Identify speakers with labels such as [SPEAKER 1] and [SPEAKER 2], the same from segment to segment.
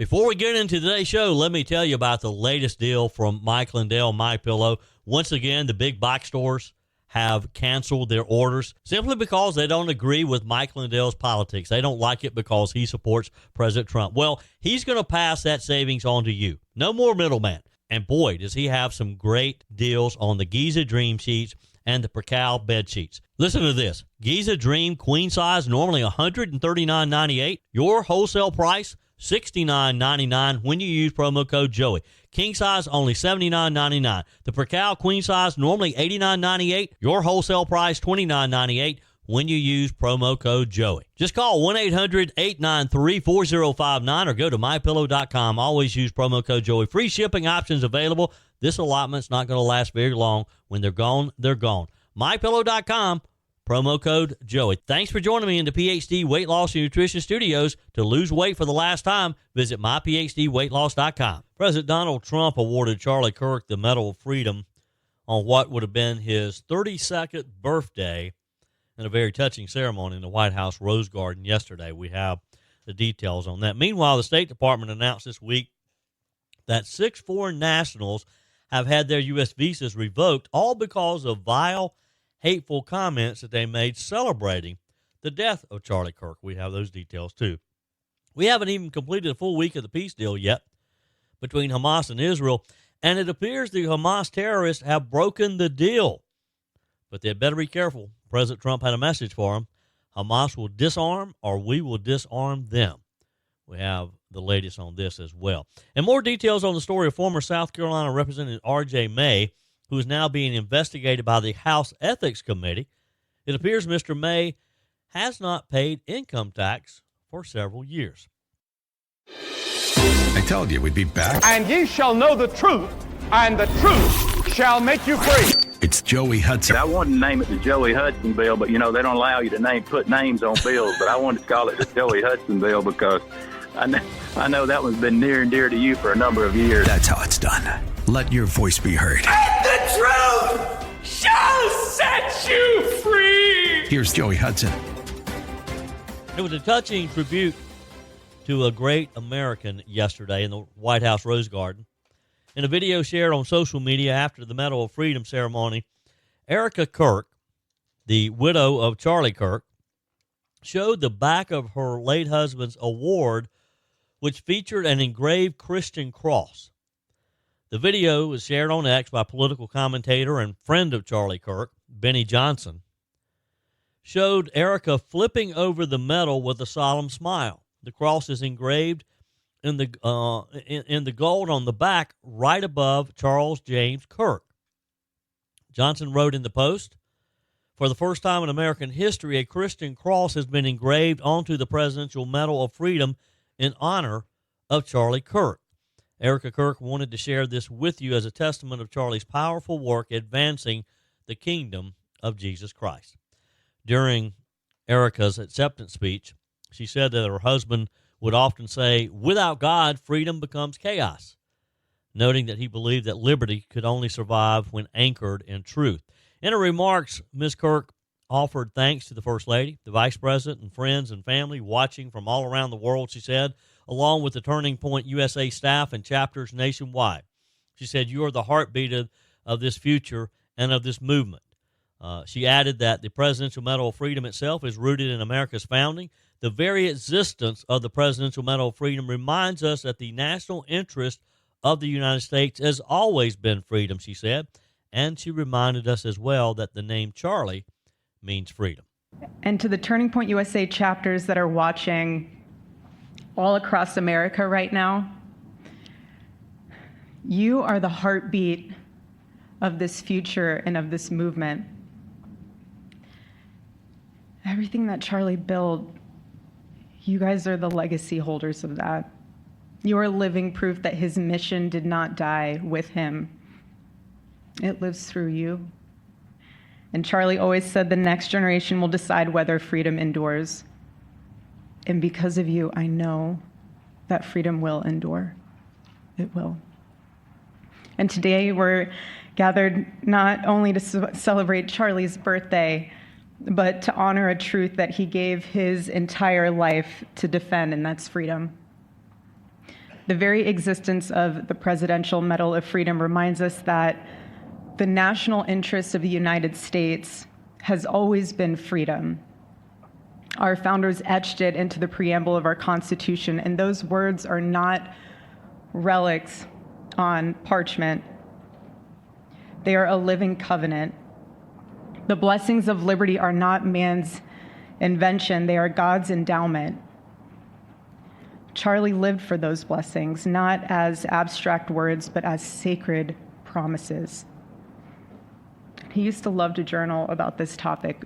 [SPEAKER 1] Before we get into today's show, let me tell you about the latest deal from Mike Lindell, MyPillow. Once again, the big box stores have canceled their orders simply because they don't agree with Mike Lindell's politics. They don't like it because he supports President Trump. Well, he's going to pass that savings on to you. No more middleman. And boy, does he have some great deals on the Giza Dream sheets and the Percal bed sheets. Listen to this. Giza Dream queen size, normally $139.98. Your wholesale price, $69.99 when you use promo code Joey. King size, only $79.99. The Percal queen size, normally $89.98. Your wholesale price, $29.98 when you use promo code Joey. Just call 1-800-893-4059 or go to MyPillow.com. Always use promo code Joey. Free shipping options available. This allotment's not going to last very long. When they're gone, they're gone. MyPillow.com. Promo code Joey. Thanks for joining me in the PhD Weight Loss and Nutrition Studios. To lose weight for the last time, visit myphdweightloss.com. President Donald Trump awarded Charlie Kirk the Medal of Freedom on what would have been his 32nd birthday in a very touching ceremony in the White House Rose Garden yesterday. We have the details on that. Meanwhile, the State Department announced this week that 6 foreign nationals have had their U.S. visas revoked, all because of vile, hateful comments that they made celebrating the death of Charlie Kirk. We have those details, too. We haven't even completed a full week of the peace deal yet between Hamas and Israel, and it appears the Hamas terrorists have broken the deal. But they better be careful. President Trump had a message for them. Hamas will disarm or we will disarm them. We have the latest on this as well. And more details on the story of former South Carolina Representative R.J. May, who is now being investigated by the House Ethics Committee. It appears Mr. May has not paid income tax for several years.
[SPEAKER 2] I told you we'd be back.
[SPEAKER 3] And ye shall know the truth, and the truth shall make you free.
[SPEAKER 2] It's Joey Hudson.
[SPEAKER 4] I wanted to name it the Joey Hudson bill, but, they don't allow you to put names on bills. But I wanted to call it the Joey Hudson bill because I know that one's been near and dear to you for a number of years.
[SPEAKER 2] That's how it's done. Let your voice be heard.
[SPEAKER 5] And the truth shall set you free.
[SPEAKER 2] Here's Joey Hudson.
[SPEAKER 1] It was a touching tribute to a great American yesterday in the White House Rose Garden. In a video shared on social media after the Medal of Freedom ceremony, Erika Kirk, the widow of Charlie Kirk, showed the back of her late husband's award, which featured an engraved Christian cross. The video was shared on X by political commentator and friend of Charlie Kirk, Benny Johnson, showed Erika flipping over the medal with a solemn smile. The cross is engraved in the gold on the back right above Charles James Kirk. Johnson wrote in the Post, "For the first time in American history, a Christian cross has been engraved onto the Presidential Medal of Freedom in honor of Charlie Kirk. Erika Kirk wanted to share this with you as a testament of Charlie's powerful work advancing the kingdom of Jesus Christ." During Erika's acceptance speech, she said that her husband would often say, "Without God, freedom becomes chaos," noting that he believed that liberty could only survive when anchored in truth. In her remarks, Ms. Kirk offered thanks to the First Lady, the Vice President, and friends and family watching from all around the world, she said, along with the Turning Point USA staff and chapters nationwide. She said, "You are the heartbeat of this future and of this movement." She added that the Presidential Medal of Freedom itself is rooted in America's founding. The very existence of the Presidential Medal of Freedom reminds us that the national interest of the United States has always been freedom, she said. And she reminded us as well that the name Charlie means freedom.
[SPEAKER 6] And to the Turning Point USA chapters that are watching all across America right now, you are the heartbeat of this future and of this movement. Everything that Charlie built, you guys are the legacy holders of that. You are living proof that his mission did not die with him. It lives through you. And Charlie always said the next generation will decide whether freedom endures. And because of you, I know that freedom will endure. It will. And today we're gathered not only to celebrate Charlie's birthday, but to honor a truth that he gave his entire life to defend, and that's freedom. The very existence of the Presidential Medal of Freedom reminds us that the national interest of the United States has always been freedom. Our founders etched it into the preamble of our Constitution, and those words are not relics on parchment. They are a living covenant. The blessings of liberty are not man's invention, they are God's endowment. Charlie lived for those blessings, not as abstract words, but as sacred promises. He used to love to journal about this topic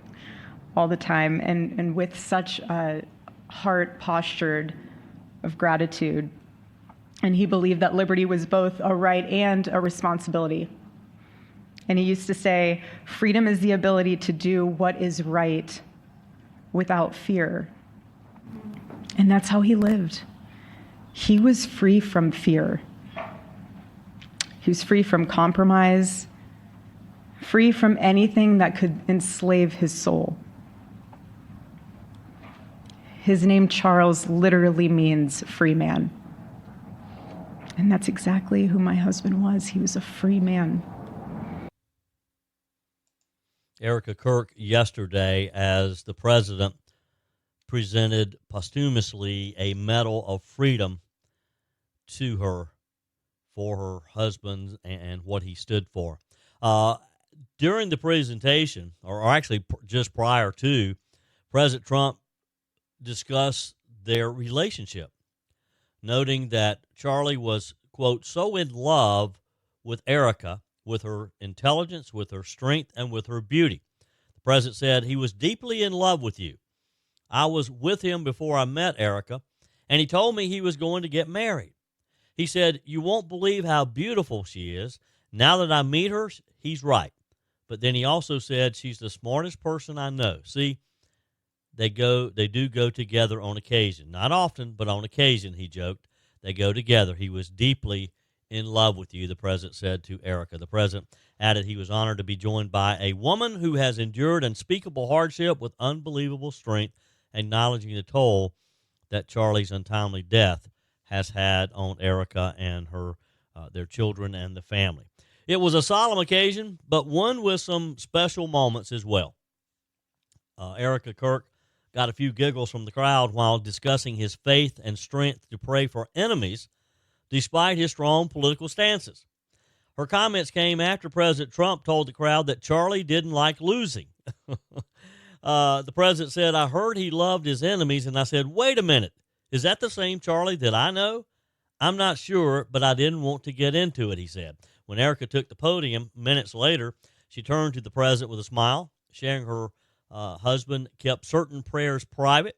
[SPEAKER 6] all the time, and with such a heart postured of gratitude. And he believed that liberty was both a right and a responsibility. And he used to say, freedom is the ability to do what is right without fear. And that's how he lived. He was free from fear. He was free from compromise, free from anything that could enslave his soul. His name, Charles, literally means free man. And that's exactly who my husband was. He was a free man.
[SPEAKER 1] Erika Kirk yesterday, as the president presented posthumously a Medal of Freedom to her for her husband and what he stood for. During the presentation, or actually just prior to, President Trump discussed their relationship, noting that Charlie was, quote, so in love with Erika, with her intelligence, with her strength, and with her beauty. The president said, he was deeply in love with you. I was with him before I met Erika, and he told me he was going to get married. He said, you won't believe how beautiful she is. Now that I meet her, he's right. But then he also said, she's the smartest person I know. See, they do go together on occasion. Not often, but on occasion, he joked. They go together. He was deeply in love with you, the president said to Erika. The president added he was honored to be joined by a woman who has endured unspeakable hardship with unbelievable strength, acknowledging the toll that Charlie's untimely death has had on Erika and her their children and the family. It was a solemn occasion, but one with some special moments as well. Erika Kirk got a few giggles from the crowd while discussing his faith and strength to pray for enemies despite his strong political stances. Her comments came after President Trump told the crowd that Charlie didn't like losing. The president said, I heard he loved his enemies, and I said, wait a minute, is that the same Charlie that I know? I'm not sure, but I didn't want to get into it, he said. When Erika took the podium minutes later, she turned to the president with a smile, sharing her husband kept certain prayers private.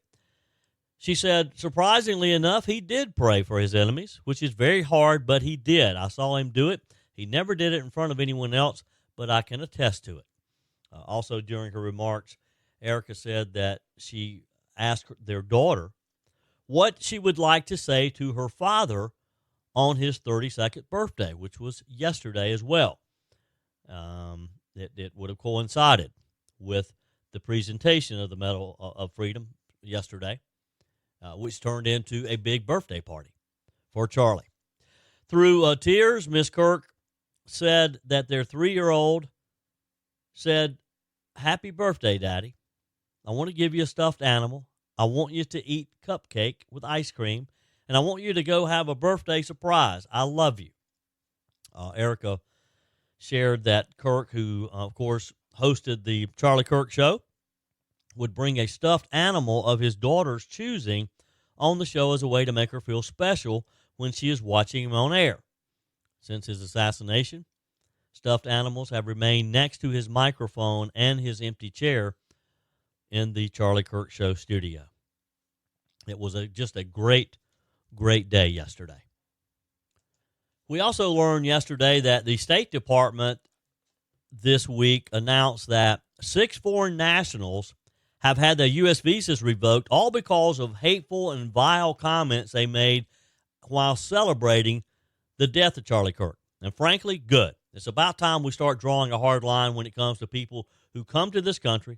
[SPEAKER 1] She said, surprisingly enough, he did pray for his enemies, which is very hard, but he did. I saw him do it. He never did it in front of anyone else, but I can attest to it. Also, during her remarks, Erika said that she asked their daughter what she would like to say to her father on his 32nd birthday, which was yesterday as well. It would have coincided with the presentation of the Medal of Freedom yesterday, which turned into a big birthday party for Charlie. Through tears, Miss Kirk said that their 3-year-old said, happy birthday, Daddy. I want to give you a stuffed animal. I want you to eat cupcake with ice cream, and I want you to go have a birthday surprise. I love you. Erika shared that Kirk, who, of course, hosted the Charlie Kirk show, would bring a stuffed animal of his daughter's choosing on the show as a way to make her feel special when she is watching him on air. Since his assassination, stuffed animals have remained next to his microphone and his empty chair in the Charlie Kirk show studio. It was just a great, great day yesterday. We also learned yesterday that the State Department this week announced that 6 foreign nationals have had their U.S. visas revoked, all because of hateful and vile comments they made while celebrating the death of Charlie Kirk. And frankly, good. It's about time we start drawing a hard line when it comes to people who come to this country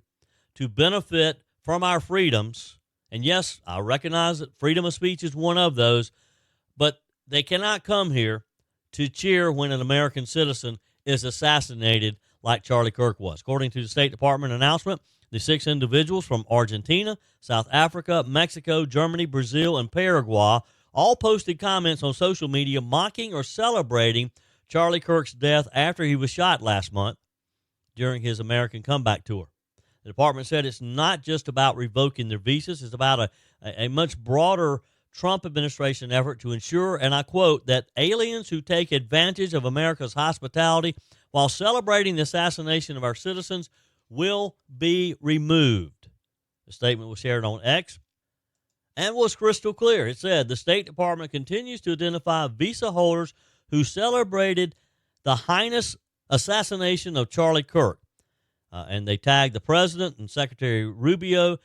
[SPEAKER 1] to benefit from our freedoms. And yes, I recognize that freedom of speech is one of those, but they cannot come here to cheer when an American citizen is assassinated like Charlie Kirk was. According to the State Department announcement, the 6 individuals from Argentina, South Africa, Mexico, Germany, Brazil, and Paraguay all posted comments on social media mocking or celebrating Charlie Kirk's death after he was shot last month during his American comeback tour. The department said it's not just about revoking their visas. It's about a much broader Trump administration effort to ensure, and I quote, that aliens who take advantage of America's hospitality while celebrating the assassination of our citizens will be removed. The statement was shared on X and was crystal clear. It said the State Department continues to identify visa holders who celebrated the heinous assassination of Charlie Kirk. And they tagged the president and Secretary Rubio,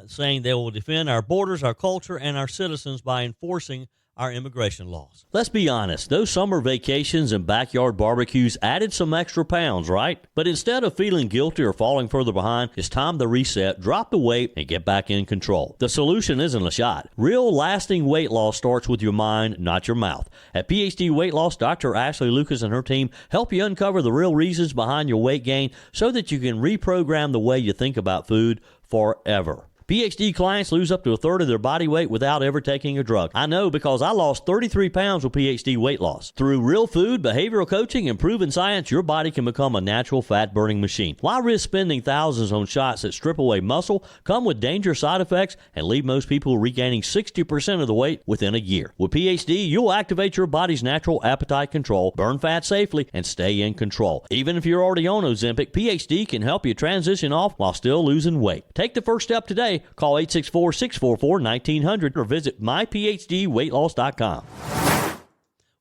[SPEAKER 1] saying they will defend our borders, our culture, and our citizens by enforcing our immigration laws. Let's be honest, those summer vacations and backyard barbecues added some extra pounds, right? But instead of feeling guilty or falling further behind, it's time to reset, drop the weight, and get back in control. The solution isn't a shot. Real lasting weight loss starts with your mind, not your mouth. At PhD Weight Loss, Dr. Ashley Lucas and her team help you uncover the real reasons behind your weight gain so that you can reprogram the way you think about food forever. PhD clients lose up to a third of their body weight without ever taking a drug. I know because I lost 33 pounds with PhD weight loss. Through real food, behavioral coaching, and proven science, your body can become a natural fat-burning machine. Why risk spending thousands on shots that strip away muscle, come with dangerous side effects, and leave most people regaining 60% of the weight within a year? With PhD, you'll activate your body's natural appetite control, burn fat safely, and stay in control. Even if you're already on Ozempic, PhD can help you transition off while still losing weight. Take the first step today. Call 864-644-1900 or visit myphdweightloss.com.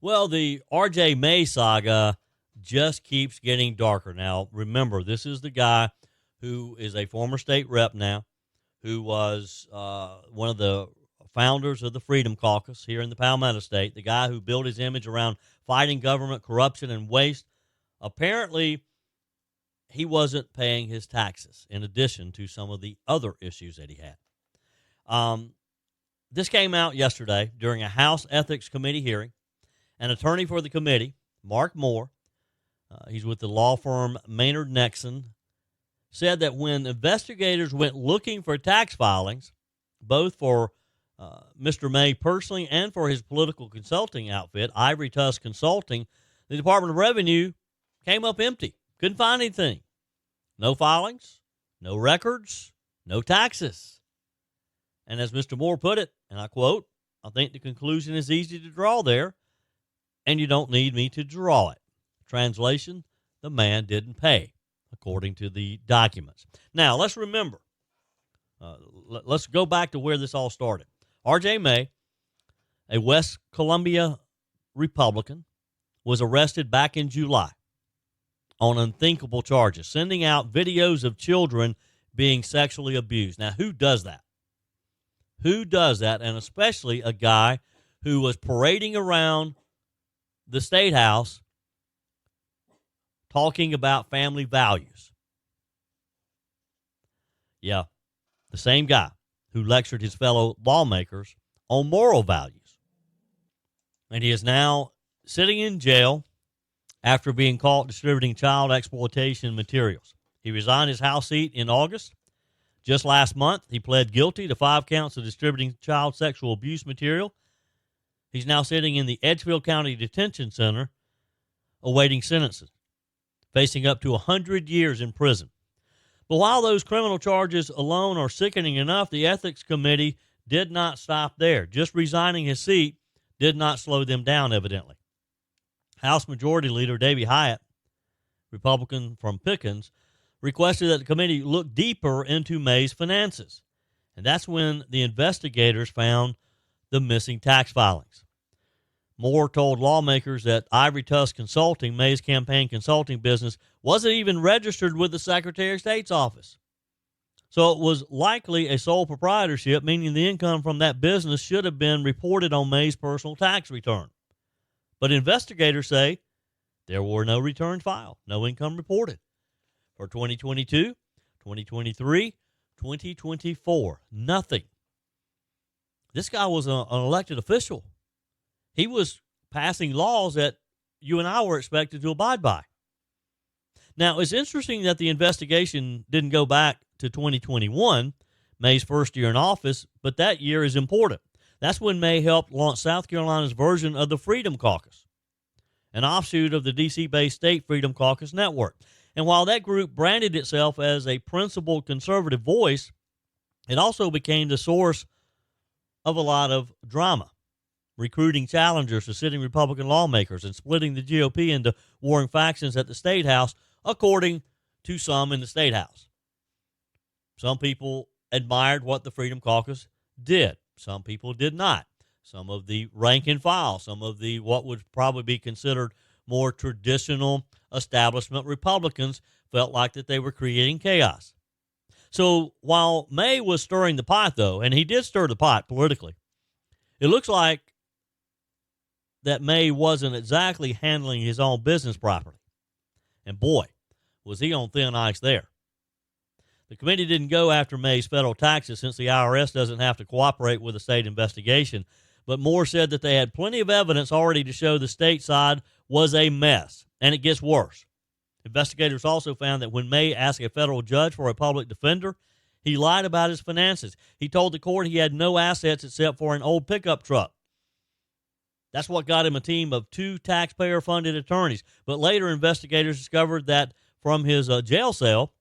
[SPEAKER 1] Well, the R.J. May saga just keeps getting darker. Now, remember, this is the guy who is a former state rep now, who was one of the founders of the Freedom Caucus here in the Palmetto State, the guy who built his image around fighting government corruption and waste. Apparently, he wasn't paying his taxes in addition to some of the other issues that he had. This came out yesterday during a House Ethics Committee hearing. An attorney for the committee, Mark Moore, he's with the law firm Maynard Nexon, said that when investigators went looking for tax filings, both for Mr. May personally and for his political consulting outfit, Ivory Tusk Consulting, the Department of Revenue came up empty. Couldn't find anything. No filings, no records, no taxes. And as Mr. Moore put it, and I quote, I think the conclusion is easy to draw there, and you don't need me to draw it. Translation, the man didn't pay, according to the documents. Now, let's remember, let's go back to where this all started. R.J. May, a West Columbia Republican, was arrested back in July on unthinkable charges, sending out videos of children being sexually abused. Now, who does that? Who does that? And especially a guy who was parading around the State House talking about family values. Yeah, the same guy who lectured his fellow lawmakers on moral values. And he is now sitting in jail after being caught distributing child exploitation materials. He resigned his House seat in August. Just last month, he pled guilty to 5 counts of distributing child sexual abuse material. He's now sitting in the Edgefield County Detention Center awaiting sentences, facing up to 100 years in prison. But while those criminal charges alone are sickening enough, the Ethics Committee did not stop there. Just resigning his seat did not slow them down, evidently. House Majority Leader Davey Hyatt, Republican from Pickens, requested that the committee look deeper into May's finances. And that's when the investigators found the missing tax filings. Moore told lawmakers that Ivory Tusk Consulting, May's campaign consulting business, wasn't even registered with the Secretary of State's office. So it was likely a sole proprietorship, meaning the income from that business should have been reported on May's personal tax return. But investigators say there were no returns filed, no income reported for 2022, 2023, 2024. Nothing. This guy was an elected official. He was passing laws that you and I were expected to abide by. Now, it's interesting that the investigation didn't go back to 2021, May's first year in office, but that year is important. That's when May helped launch South Carolina's version of the Freedom Caucus, an offshoot of the D.C.-based State Freedom Caucus Network. And while that group branded itself as a principled conservative voice, it also became the source of a lot of drama, recruiting challengers to sitting Republican lawmakers and splitting the GOP into warring factions at the State House, according to some in the State House. Some people admired what the Freedom Caucus did. Some people did not. Some of the rank and file, some of the what would probably be considered more traditional establishment Republicans felt like that they were creating chaos. So while May was stirring the pot, though, and he did stir the pot politically, it looks like that May wasn't exactly handling his own business properly. And boy, was he on thin ice there. The committee didn't go after May's federal taxes since the IRS doesn't have to cooperate with a state investigation, but Moore said that they had plenty of evidence already to show the state side was a mess, and it gets worse. Investigators also found that when May asked a federal judge for a public defender, he lied about his finances. He told the court he had no assets except for an old pickup truck. That's what got him a team of 2 taxpayer-funded attorneys. But later, investigators discovered that from his jail cell,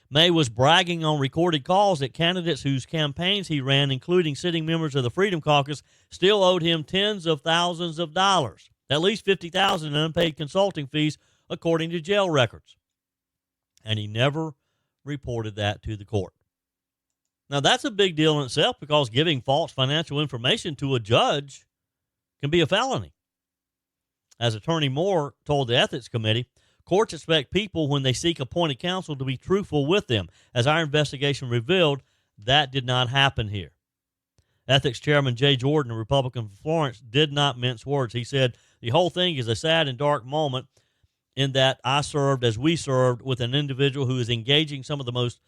[SPEAKER 1] May was bragging on recorded calls that candidates whose campaigns he ran, including sitting members of the Freedom Caucus, still owed him tens of thousands of dollars, at least $50,000 in unpaid consulting fees, according to jail records. And he never reported that to the court. Now, that's a big deal in itself because giving false financial information to a judge can be a felony. As Attorney Moore told the Ethics Committee, courts expect people, when they seek appointed counsel, to be truthful with them. As our investigation revealed, that did not happen here. Ethics Chairman Jay Jordan, a Republican from Florence, did not mince words. He said, the whole thing is a sad and dark moment in that I served as we served with an individual who is engaging some of the most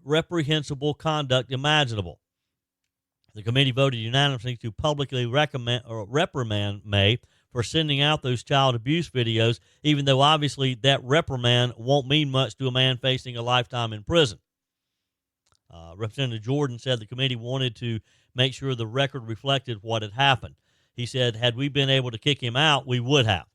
[SPEAKER 1] reprehensible conduct imaginable. The committee voted unanimously to publicly reprimand May for sending out those child abuse videos, even though obviously that reprimand won't mean much to a man facing a lifetime in prison. Representative Jordan said the committee wanted to make sure the record reflected what had happened. He said, had we been able to kick him out, we would have.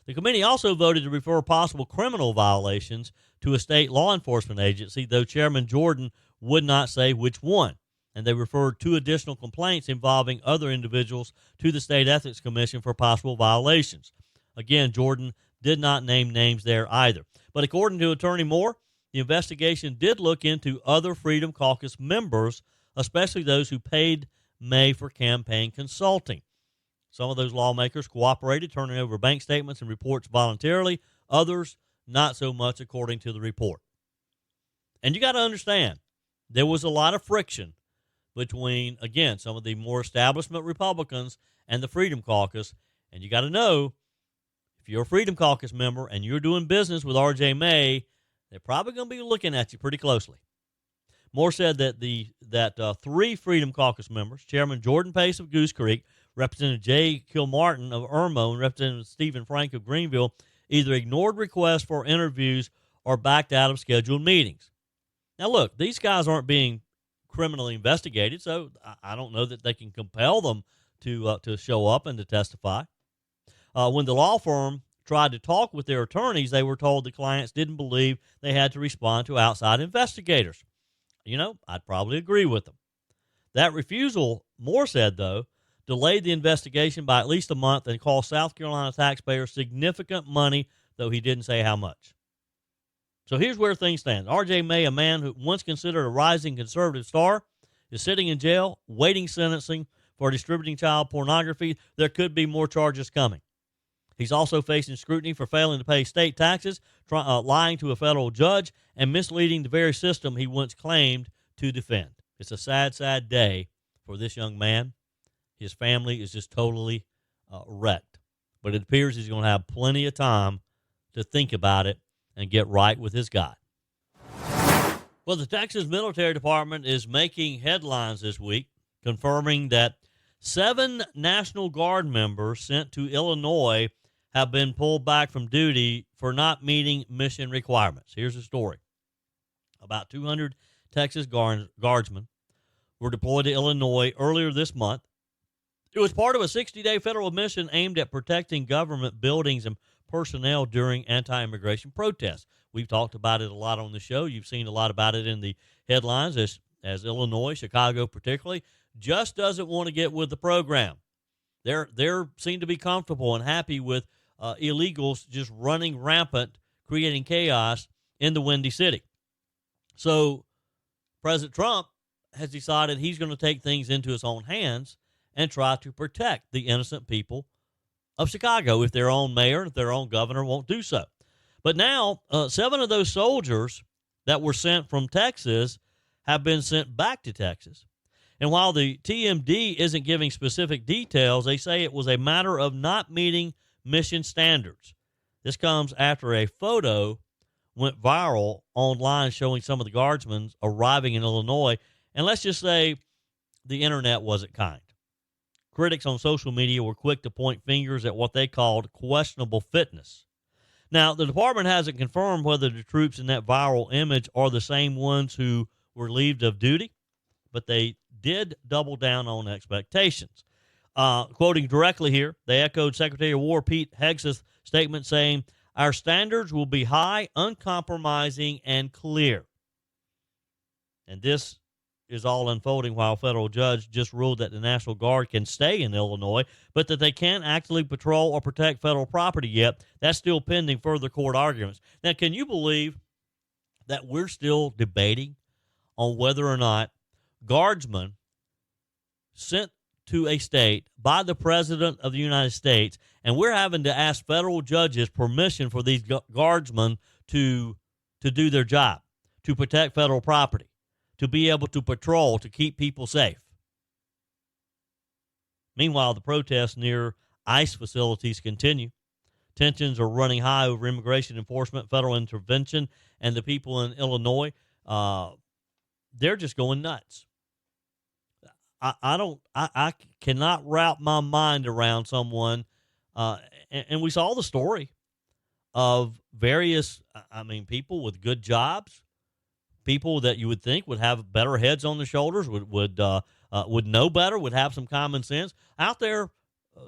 [SPEAKER 1] The committee also voted to refer possible criminal violations to a state law enforcement agency, though Chairman Jordan would not say which one. And they referred 2 additional complaints involving other individuals to the State Ethics Commission for possible violations. Again, Jordan did not name names there either. But according to Attorney Moore, the investigation did look into other Freedom Caucus members, especially those who paid May for campaign consulting. Some of those lawmakers cooperated, turning over bank statements and reports voluntarily. Others, not so much, according to the report. And you got to understand, there was a lot of friction between, again, some of the more establishment Republicans and the Freedom Caucus. And you got to know, if you're a Freedom Caucus member and you're doing business with R.J. May, they're probably going to be looking at you pretty closely. Moore said that 3 Freedom Caucus members, Chairman Jordan Pace of Goose Creek, Representative Jay Kilmartin of Irmo, and Representative Stephen Frank of Greenville, either ignored requests for interviews or backed out of scheduled meetings. Now, look, these guys aren't being criminally investigated, so I don't know that they can compel them to show up and to testify. When the law firm tried to talk with their attorneys, they were told the clients didn't believe they had to respond to outside investigators. You know, I'd probably agree with them. That refusal, Moore said, though, delayed the investigation by at least a month and cost South Carolina taxpayers significant money, though he didn't say how much. So here's where things stand. R.J. May, a man who once considered a rising conservative star, is sitting in jail, waiting sentencing for distributing child pornography. There could be more charges coming. He's also facing scrutiny for failing to pay state taxes, lying to a federal judge, and misleading the very system he once claimed to defend. It's a sad, sad day for this young man. His family is just totally wrecked. But it appears he's going to have plenty of time to think about it and get right with his God. Well, the Texas Military Department is making headlines this week, confirming that 7 National Guard members sent to Illinois have been pulled back from duty for not meeting mission requirements. Here's the story. About 200 Texas guardsmen were deployed to Illinois earlier this month. It was part of a 60-day federal mission aimed at protecting government buildings and personnel during anti-immigration protests. We've talked about it a lot on the show. You've seen a lot about it in the headlines as Illinois, Chicago particularly, just doesn't want to get with the program. They're seem to be comfortable and happy with illegals just running rampant, creating chaos in the Windy City. So President Trump has decided he's going to take things into his own hands and try to protect the innocent people of Chicago if their own mayor, if their own governor won't do so. But now 7 of those soldiers that were sent from Texas have been sent back to Texas. And while the TMD isn't giving specific details, they say it was a matter of not meeting mission standards. This comes after a photo went viral online showing some of the guardsmen arriving in Illinois. And let's just say the internet wasn't kind. Critics on social media were quick to point fingers at what they called questionable fitness. Now, the department hasn't confirmed whether the troops in that viral image are the same ones who were relieved of duty, but they did double down on expectations. Quoting directly here, they echoed Secretary of War Pete Hegseth's statement saying, "Our standards will be high, uncompromising, and clear." And this is all unfolding while a federal judge just ruled that the National Guard can stay in Illinois, but that they can't actively patrol or protect federal property yet. That's still pending further court arguments. Now, can you believe that we're still debating on whether or not guardsmen sent to a state by the President of the United States, and we're having to ask federal judges permission for these guardsmen to do their job, to protect federal property, to be able to patrol, to keep people safe. Meanwhile, the protests near ICE facilities continue. Tensions are running high over immigration enforcement, federal intervention, and the people in Illinois, they're just going nuts. I cannot wrap my mind around someone, and we saw the story of various, people with good jobs, people that you would think would have better heads on their shoulders, would know better, would have some common sense, out there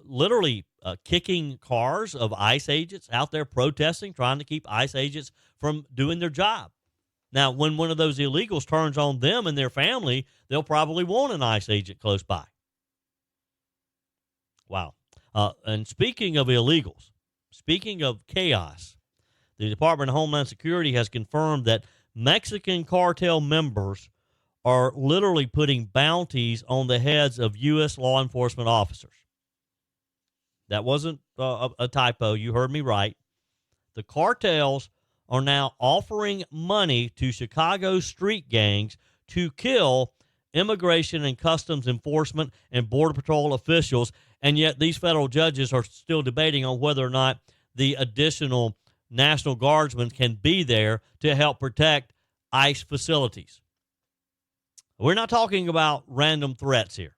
[SPEAKER 1] literally kicking cars of ICE agents, out there protesting, trying to keep ICE agents from doing their job. Now, when one of those illegals turns on them and their family, they'll probably want an ICE agent close by. Wow. And speaking of illegals, speaking of chaos, the Department of Homeland Security has confirmed that Mexican cartel members are literally putting bounties on the heads of U.S. law enforcement officers. That wasn't a typo. You heard me right. The cartels are now offering money to Chicago street gangs to kill immigration and customs enforcement and Border Patrol officials, and yet these federal judges are still debating on whether or not the additional National Guardsmen can be there to help protect ICE facilities. We're not talking about random threats here.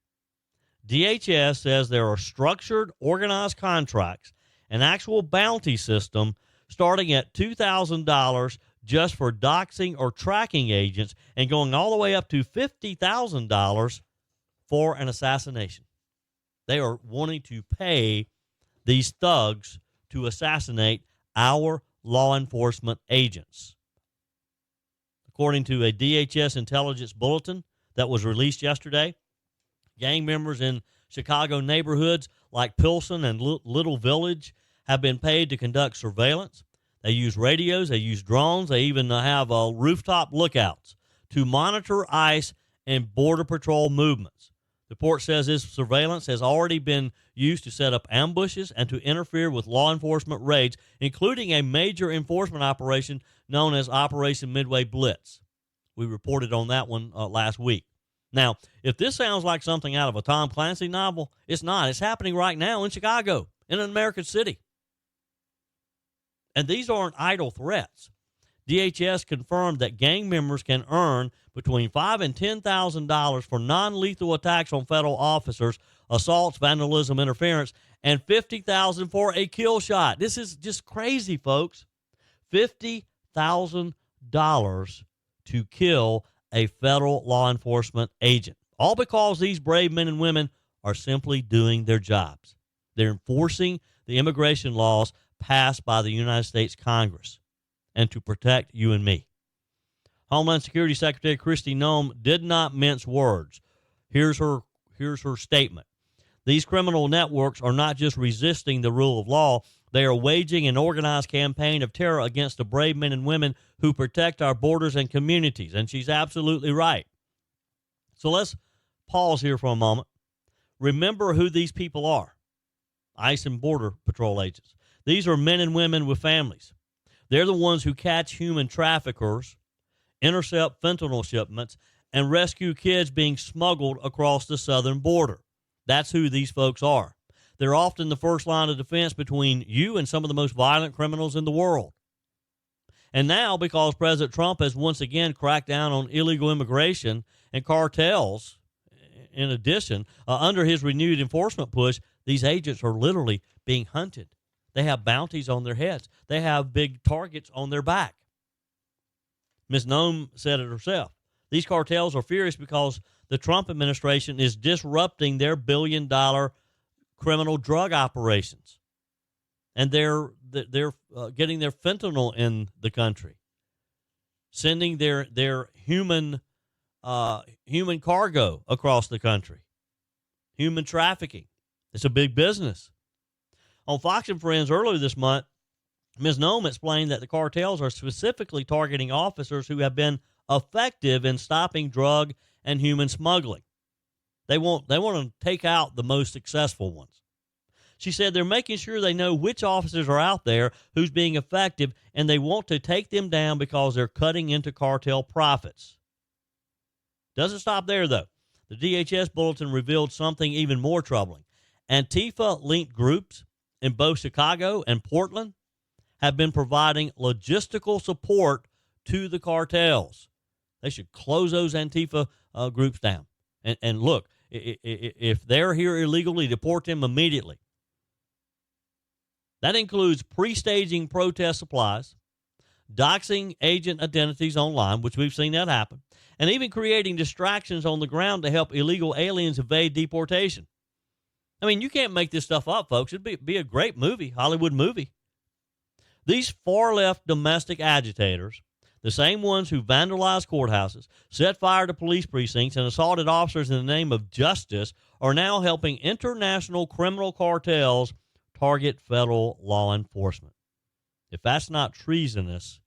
[SPEAKER 1] DHS says there are structured, organized contracts, an actual bounty system starting at $2,000 just for doxing or tracking agents and going all the way up to $50,000 for an assassination. They are wanting to pay these thugs to assassinate our law enforcement agents. According to a DHS intelligence bulletin that was released yesterday, gang members in Chicago neighborhoods like Pilsen and Little Village have been paid to conduct surveillance. They use radios, they use drones, they even have rooftop lookouts to monitor ICE and Border Patrol movements. The report says this surveillance has already been used to set up ambushes and to interfere with law enforcement raids, including a major enforcement operation known as Operation Midway Blitz. We reported on that one last week. Now, if this sounds like something out of a Tom Clancy novel, it's not. It's happening right now in Chicago, in an American city. And these aren't idle threats. DHS confirmed that gang members can earn between $5,000 and $10,000 for non-lethal attacks on federal officers, assaults, vandalism, interference, and $50,000 for a kill shot. This is just crazy, folks. $50,000 to kill a federal law enforcement agent, all because these brave men and women are simply doing their jobs. They're enforcing the immigration laws passed by the United States Congress and to protect you and me. Homeland Security Secretary Kristi Noem did not mince words. Here's her statement. These criminal networks are not just resisting the rule of law, they are waging an organized campaign of terror against the brave men and women who protect our borders and communities. And she's absolutely right. So let's pause here for a moment. Remember who these people are. ICE and Border Patrol agents. These are men and women with families. They're the ones who catch human traffickers, intercept fentanyl shipments, and rescue kids being smuggled across the southern border. That's who these folks are. They're often the first line of defense between you and some of the most violent criminals in the world. And now, because President Trump has once again cracked down on illegal immigration and cartels, in addition, under his renewed enforcement push, these agents are literally being hunted. They have bounties on their heads. They have big targets on their back. Ms. Noem said it herself. These cartels are furious because the Trump administration is disrupting their billion-dollar criminal drug operations. And they're getting their fentanyl in the country, sending their human cargo across the country, human trafficking. It's a big business. On Fox and Friends earlier this month, Ms. Noem explained that the cartels are specifically targeting officers who have been effective in stopping drug and human smuggling. They want to take out the most successful ones. She said they're making sure they know which officers are out there, who's being effective, and they want to take them down because they're cutting into cartel profits. Doesn't stop there, though. The DHS bulletin revealed something even more troubling. Antifa-linked groups in both Chicago and Portland have been providing logistical support to the cartels. They should close those Antifa groups down. And look, if they're here illegally, deport them immediately. That includes pre-staging protest supplies, doxing agent identities online, which we've seen that happen, and even creating distractions on the ground to help illegal aliens evade deportation. I mean, you can't make this stuff up, folks. It'd be a great movie, Hollywood movie. These far-left domestic agitators, the same ones who vandalized courthouses, set fire to police precincts, and assaulted officers in the name of justice, are now helping international criminal cartels target federal law enforcement. If that's not treasonous,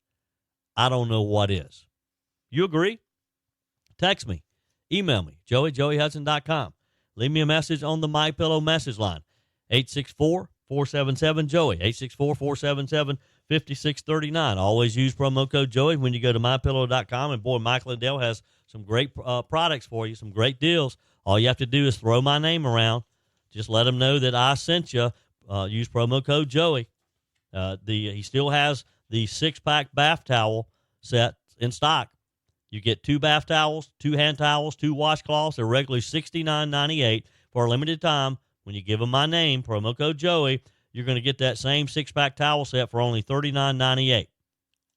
[SPEAKER 1] I don't know what is. You agree? Text me. Email me, joey@joeyhudson.com. Leave me a message on the MyPillow message line, 864-477-JOEY, 864-477-5639. Always use promo code Joey when you go to MyPillow.com. And, boy, Mike Lindell has some great products for you, some great deals. All you have to do is throw my name around. Just let them know that I sent you. Use promo code Joey. He still has the 6-pack bath towel set in stock. You get 2 bath towels, 2 hand towels, 2 washcloths. They're regularly $69.98 for a limited time. When you give them my name, promo code Joey, you're going to get that same 6-pack towel set for only $39.98.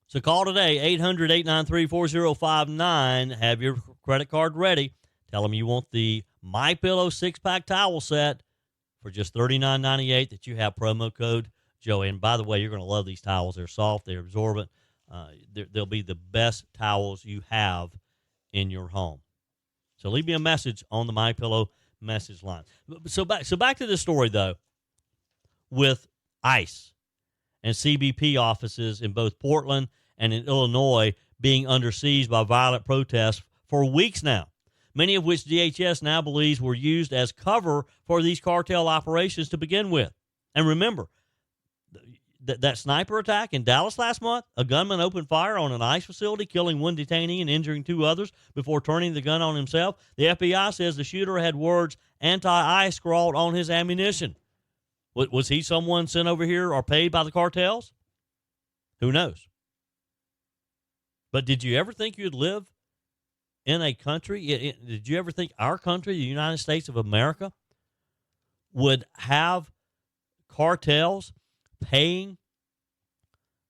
[SPEAKER 1] So call today, 800-893-4059. Have your credit card ready. Tell them you want the MyPillow 6-pack towel set for just $39.98, that you have promo code Joey. And by the way, you're going to love these towels. They're soft. They're absorbent. They'll be the best towels you have in your home. So leave me a message on the MyPillow message line. So back to this story, though, with ICE and CBP offices in both Portland and in Illinois being under siege by violent protests for weeks now, many of which DHS now believes were used as cover for these cartel operations to begin with. And remember, that sniper attack in Dallas last month, a gunman opened fire on an ICE facility, killing 1 detainee and injuring 2 others before turning the gun on himself. The FBI says the shooter had words anti-ICE scrawled on his ammunition. Was he someone sent over here or paid by the cartels? Who knows? But did you ever think you'd live in a country? Did you ever think our country, the United States of America, would have cartels paying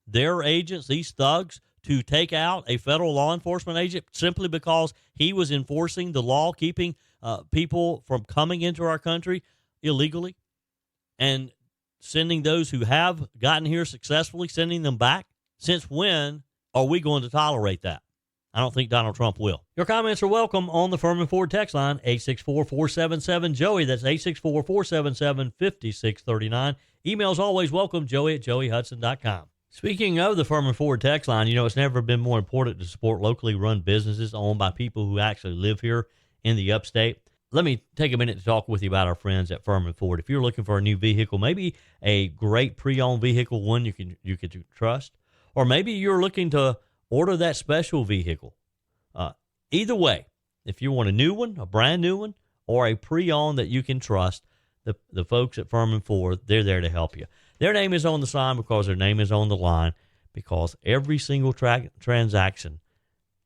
[SPEAKER 1] their agents, these thugs, to take out a federal law enforcement agent simply because he was enforcing the law, keeping people from coming into our country illegally, and sending those who have gotten here successfully, sending them back? Since when are we going to tolerate that? I don't think Donald Trump will. Your comments are welcome on the Firmin Ford text line, 864-477-JOEY. That's 864-477-5639. Emails always welcome, joey@joeyhudson.com. Speaking of the Firmin Ford text line, it's never been more important to support locally run businesses owned by people who actually live here in the upstate. Let me take a minute to talk with you about our friends at Firmin Ford. If you're looking for a new vehicle, maybe a great pre-owned vehicle, one you can trust, or maybe you're looking to order that special vehicle. Either way, if you want a new one, a brand new one, or a pre-owned that you can trust, the folks at Firmin Ford, they're there to help you. Their name is on the sign because their name is on the line, because every single transaction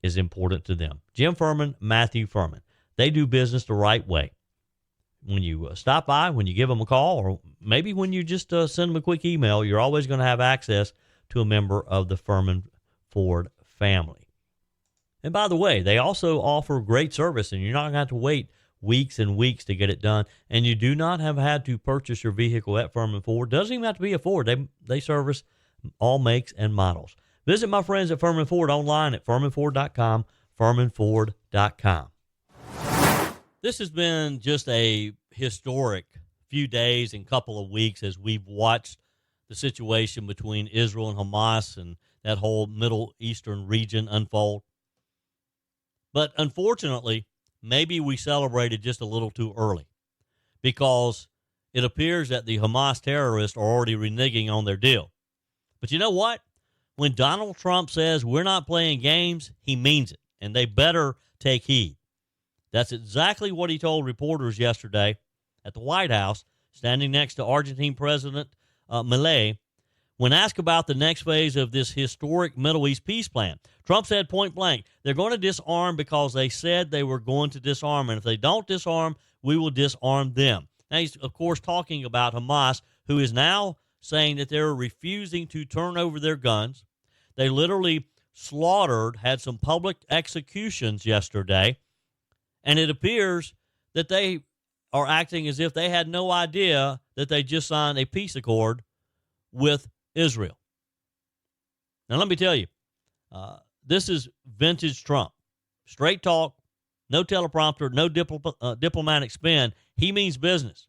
[SPEAKER 1] is important to them. Jim Firmin, Matthew Firmin. They do business the right way. When you stop by, when you give them a call, or maybe when you just send them a quick email, you're always going to have access to a member of the Firmin Ford family. And by the way, they also offer great service, and you're not going to have to wait weeks and weeks to get it done. And you do not have had to purchase your vehicle at Firmin Ford. Doesn't even have to be a Ford. They service all makes and models. Visit my friends at Firmin Ford online at firminford.com, firminford.com. This has been just a historic few days and couple of weeks as we've watched the situation between Israel and Hamas and that whole Middle Eastern region unfold. But unfortunately, maybe we celebrated just a little too early, because it appears that the Hamas terrorists are already reneging on their deal. But you know what? When Donald Trump says we're not playing games, he means it, and they better take heed. That's exactly what he told reporters yesterday at the White House, standing next to Argentine President Milei. When asked about the next phase of this historic Middle East peace plan, Trump said point blank, they're going to disarm because they said they were going to disarm, and if they don't disarm, we will disarm them. Now, he's, of course, talking about Hamas, who is now saying that they're refusing to turn over their guns. They literally had some public executions yesterday, and it appears that they are acting as if they had no idea that they just signed a peace accord with Israel. Now, let me tell you, this is vintage Trump. Straight talk, no teleprompter, no diplomatic spin. He means business.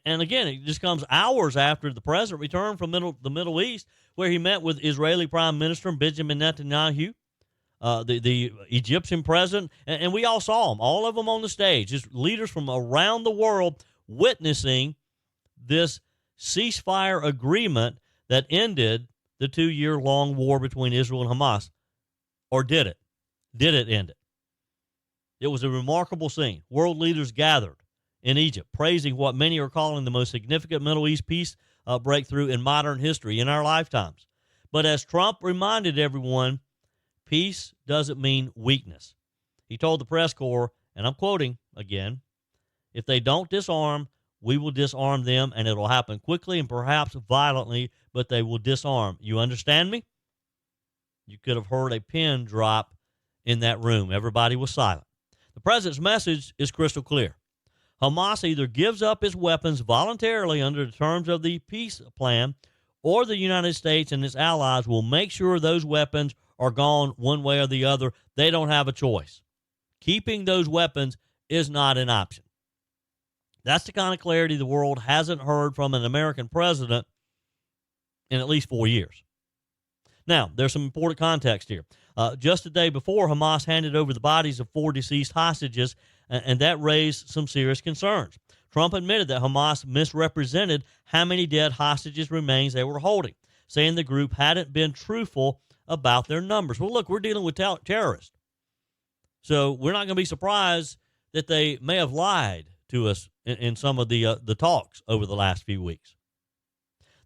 [SPEAKER 1] And again, it just comes hours after the president returned from the Middle East, where he met with Israeli Prime Minister Benjamin Netanyahu, the Egyptian president, and we all saw them, all of them on the stage, just leaders from around the world witnessing this ceasefire agreement that ended the 2-year-long war between Israel and Hamas. Or did it? Did it end it? It was a remarkable scene. World leaders gathered in Egypt, praising what many are calling the most significant Middle East peace breakthrough in modern history in our lifetimes. But as Trump reminded everyone, peace doesn't mean weakness. He told the press corps, and I'm quoting again, if they don't disarm, we will disarm them, and it'll happen quickly and perhaps violently, but they will disarm. You understand me? You could have heard a pin drop in that room. Everybody was silent. The president's message is crystal clear. Hamas either gives up its weapons voluntarily under the terms of the peace plan, or the United States and its allies will make sure those weapons are gone one way or the other. They don't have a choice. Keeping those weapons is not an option. That's the kind of clarity the world hasn't heard from an American president in at least 4 years. Now, there's some important context here. Just the day before, Hamas handed over the bodies of 4 deceased hostages, and that raised some serious concerns. Trump admitted that Hamas misrepresented how many dead hostages remains they were holding, saying the group hadn't been truthful about their numbers. Well, look, we're dealing with terrorists, so we're not going to be surprised that they may have lied to us in some of the talks over the last few weeks.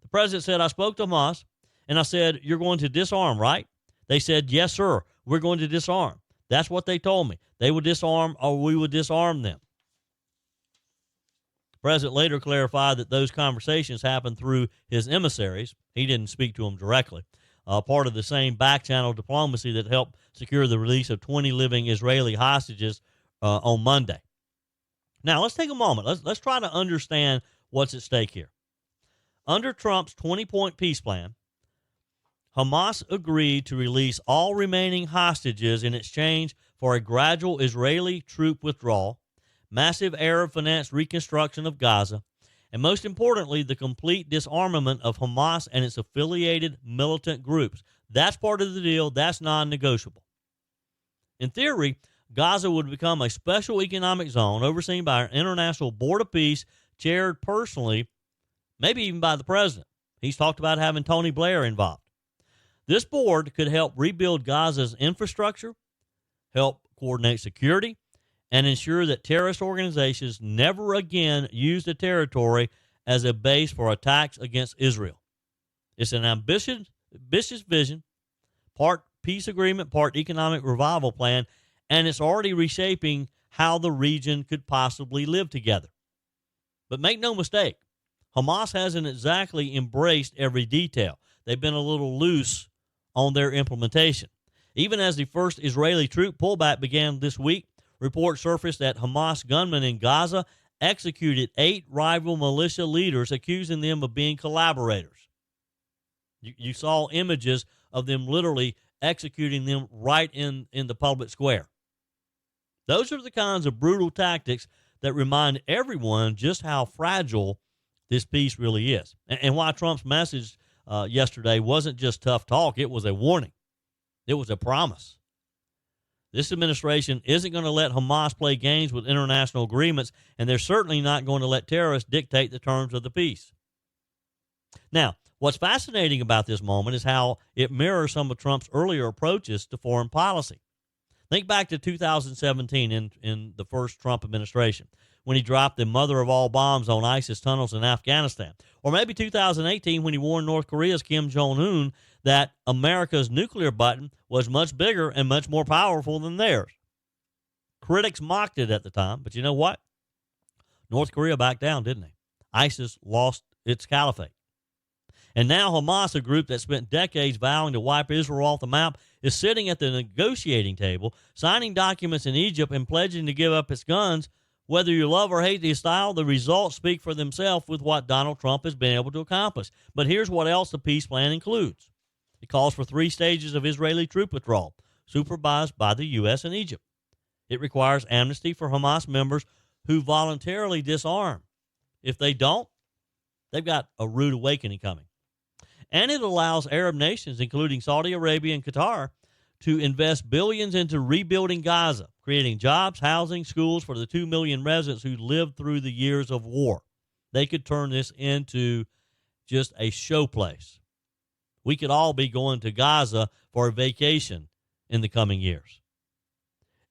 [SPEAKER 1] The president said, I spoke to Hamas, and I said, you're going to disarm, right? They said, yes, sir, we're going to disarm. That's what they told me. They would disarm or we would disarm them. The president later clarified that those conversations happened through his emissaries. He didn't speak to them directly. Part of the same back-channel diplomacy that helped secure the release of 20 living Israeli hostages on Monday. Now, let's take a moment. Let's try to understand what's at stake here. Under Trump's 20-point peace plan, Hamas agreed to release all remaining hostages in exchange for a gradual Israeli troop withdrawal, massive Arab-financed reconstruction of Gaza, and most importantly, the complete disarmament of Hamas and its affiliated militant groups. That's part of the deal. That's non-negotiable. In theory, Gaza would become a special economic zone overseen by an international board of peace, chaired personally, maybe even by the president. He's talked about having Tony Blair involved. This board could help rebuild Gaza's infrastructure, help coordinate security, and ensure that terrorist organizations never again use the territory as a base for attacks against Israel. It's an ambitious vision, part peace agreement, part economic revival plan, and it's already reshaping how the region could possibly live together. But make no mistake, Hamas hasn't exactly embraced every detail. They've been a little loose on their implementation. Even as the first Israeli troop pullback began this week, reports surfaced that Hamas gunmen in Gaza executed 8 rival militia leaders, accusing them of being collaborators. You saw images of them literally executing them right in the public square. Those are the kinds of brutal tactics that remind everyone just how fragile this peace really is. And why Trump's message yesterday wasn't just tough talk, it was a warning. It was a promise. This administration isn't going to let Hamas play games with international agreements, and they're certainly not going to let terrorists dictate the terms of the peace. Now, what's fascinating about this moment is how it mirrors some of Trump's earlier approaches to foreign policy. Think back to 2017 in the first Trump administration, when he dropped the mother of all bombs on ISIS tunnels in Afghanistan. Or maybe 2018 when he warned North Korea's Kim Jong-un that America's nuclear button was much bigger and much more powerful than theirs. Critics mocked it at the time, but you know what? North Korea backed down, didn't they? ISIS lost its caliphate. And now Hamas, a group that spent decades vowing to wipe Israel off the map, is sitting at the negotiating table, signing documents in Egypt and pledging to give up its guns. Whether you love or hate the style, the results speak for themselves with what Donald Trump has been able to accomplish. But here's what else the peace plan includes. It calls for 3 stages of Israeli troop withdrawal, supervised by the U.S. and Egypt. It requires amnesty for Hamas members who voluntarily disarm. If they don't, they've got a rude awakening coming. And it allows Arab nations, including Saudi Arabia and Qatar, to invest billions into rebuilding Gaza, creating jobs, housing, schools for the 2 million residents who lived through the years of war. They could turn this into just a show place. We could all be going to Gaza for a vacation in the coming years.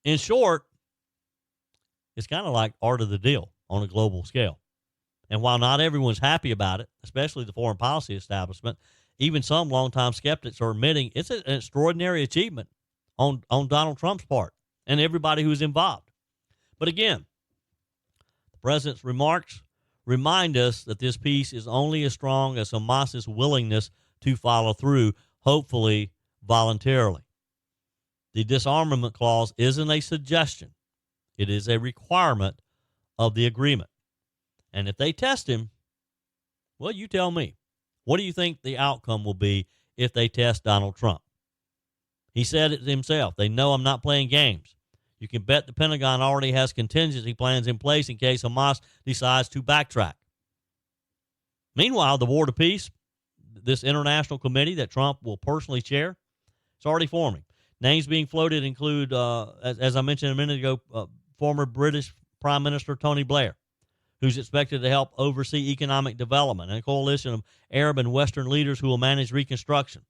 [SPEAKER 1] In short, it's kind of like art of the deal on a global scale. And while not everyone's happy about it, especially the foreign policy establishment, even some longtime skeptics are admitting it's an extraordinary achievement on Donald Trump's part and everybody who's involved. But again, the president's remarks remind us that this peace is only as strong as Hamas's willingness to follow through, hopefully voluntarily. The disarmament clause isn't a suggestion. It is a requirement of the agreement. And if they test him, well, you tell me. What do you think the outcome will be if they test Donald Trump? He said it himself. They know I'm not playing games. You can bet the Pentagon already has contingency plans in place in case Hamas decides to backtrack. Meanwhile, the Board of Peace, this international committee that Trump will personally chair, it's already forming. Names being floated include, as I mentioned a minute ago, former British Prime Minister Tony Blair, who's expected to help oversee economic development, and a coalition of Arab and Western leaders who will manage reconstruction.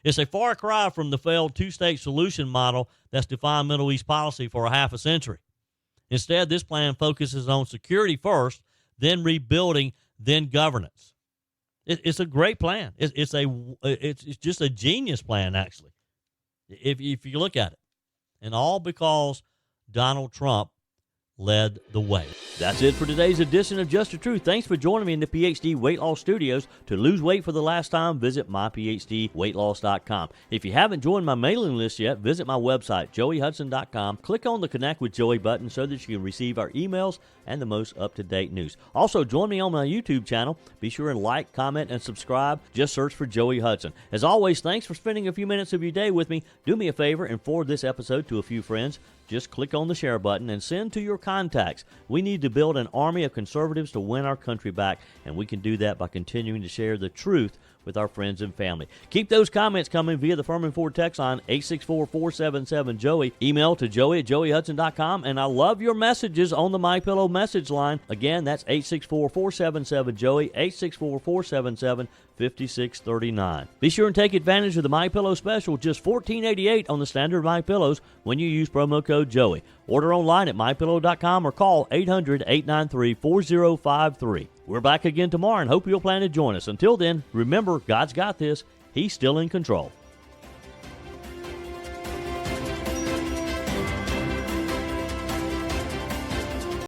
[SPEAKER 1] It's a far cry from the failed 2-state solution model that's defined Middle East policy for a half a century. Instead, this plan focuses on security first, then rebuilding, then governance. It's a great plan. It's just a genius plan, actually. if you look at it. And all because Donald Trump led the way. That's it for today's edition of Just the Truth. Thanks for joining me in the PhD Weight Loss Studios. To lose weight for the last time, visit myphdweightloss.com. If you haven't joined my mailing list yet, visit my website, joeyhudson.com. Click on the Connect with Joey button so that you can receive our emails and the most up-to-date news. Also, join me on my YouTube channel. Be sure and like, comment, and subscribe. Just search for Joey Hudson. As always, thanks for spending a few minutes of your day with me. Do me a favor and forward this episode to a few friends. Just click on the share button and send to your contacts. We need to build an army of conservatives to win our country back, and we can do that by continuing to share the truth with our friends and family. Keep those comments coming via the Firmin Ford text line, 864-477-JOEY. Email to joey@joeyhudson.com, and I love your messages on the MyPillow message line. Again, that's 864-477-JOEY, 864-477-5639. Be sure and take advantage of the MyPillow special, just $14.88 on the standard MyPillows when you use promo code Joey. Order online at mypillow.com or call 800-893-4053. We're back again tomorrow and hope you'll plan to join us. Until then, remember, God's got this. He's still in control.